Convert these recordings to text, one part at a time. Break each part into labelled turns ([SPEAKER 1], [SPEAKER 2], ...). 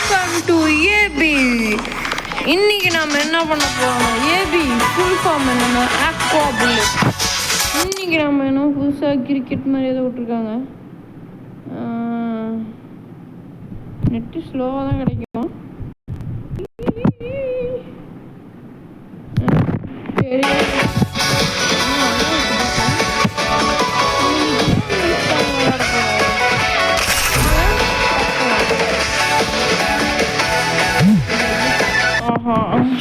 [SPEAKER 1] Welcome to AB. இன்னைக்கு நாம என்ன பண்ண போறோம்? ஏபி ஃபுல் ஃபார்ம் என்னன்னா ஆக்வா புல்லட். இன்னைக்கு நாம என்ன புதுசா கிரிக்கெட் மாதிரி ஏதோ விட்டுருக்காங்க. நெட்டு ஸ்லோவாக தான் கிடைக்கும். சரி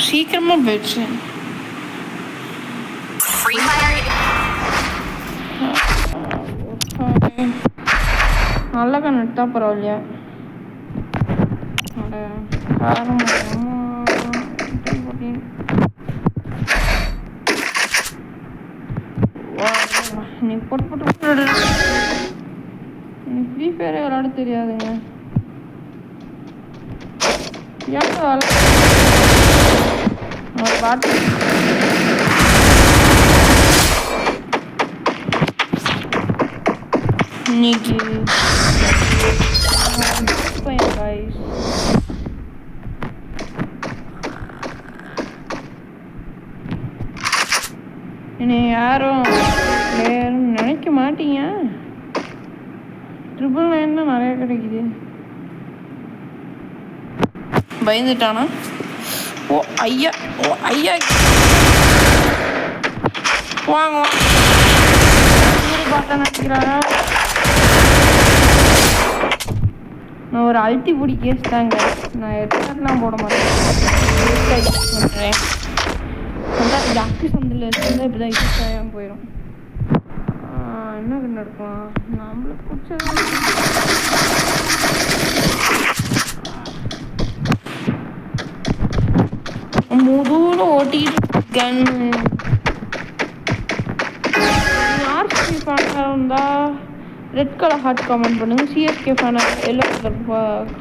[SPEAKER 1] சீக்கிரமா போயிடுச்சு. நல்ல கண்ணு தான் பரவாயில்லையா? நீ போட்டு எனக்கு ஃப்ரீ ஃபயரே விளாட தெரியாதுங்க. பாட்டு இன்னைக்கு என்னை யாரும் நினைக்க மாட்டீங்க. 999 தான் நிறைய கிடைக்குது. பயந்துட்டானா? ஓ ஐயா, ஓ ஐயா, வாங்க பாட்டை நினைக்கிறாரா? நான் ஒரு அல்ட்டி பிடி கேஸ் தாங்க. நான் ஹெட்ஷாட்லாம் போட மாட்டேன். ஜாக்கி சந்தில் இருந்தால் இப்படி தான் யூஸ் போயிடும். என்ன கண்ணு இருக்கும் நம்மளுக்கு பிடிச்சது. முதுகுல ஓட்டிக்கிட்டு கன்னு. ஆர்சிபி ஃபேனாக இருந்தால் ரெட் கலர் ஹார்ட் கமெண்ட் பண்ணுங்கள். சிஎஸ்கே ஃபேனாக எல்லோ கலர்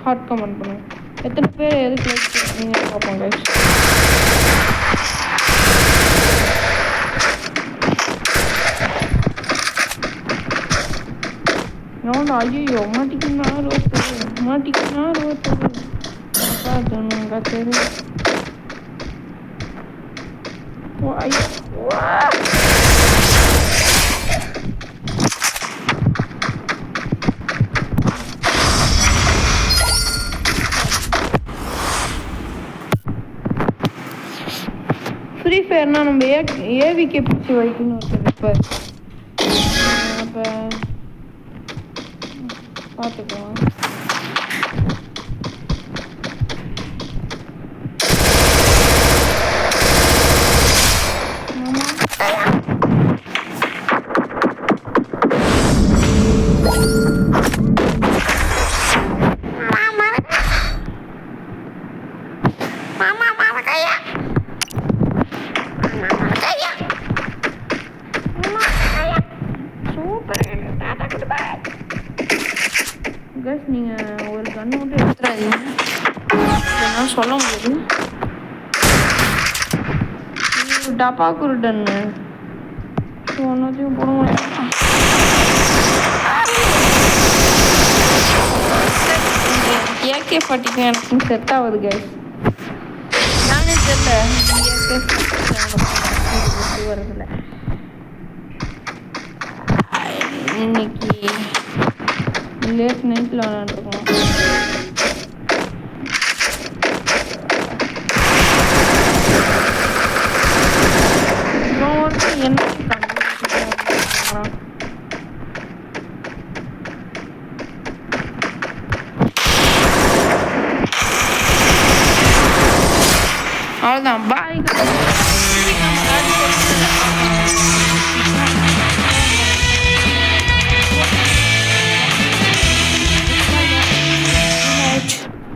[SPEAKER 1] ஹார்ட் கமெண்ட் பண்ணுங்கள். எத்தனை பேர் எதுக்கு லைக் பண்ணுறீங்கன்னு பார்ப்போம் கைஸ். ஐயோ மாட்டிக்கினா ரோத்து பார்த்துங்க தெரு. ஃப்ரீ ஃபயர்னா நம்ம ஏவிகே பிடிச்சி வைக்கணும் இப்போ. அப்போ பார்த்துக்கலாம். நீங்கள் ஒரு கண்ணு மட்டும் எடுத்துறாதீங்க. நான் சொல்ல முடியாது. டப்பாக்கு ஒரு டன்னு ஒன்றுத்தையும் போட முடியும். ஏகே பாட்டிக்கு எனக்கு செட் ஆகுது கைஸ். நானே தெரியல வரதில்லை. இன்னைக்கு லேட் நைட்டில் விளாண்டுருக்கோம். என்ன அவ்வளோதான் பாய்.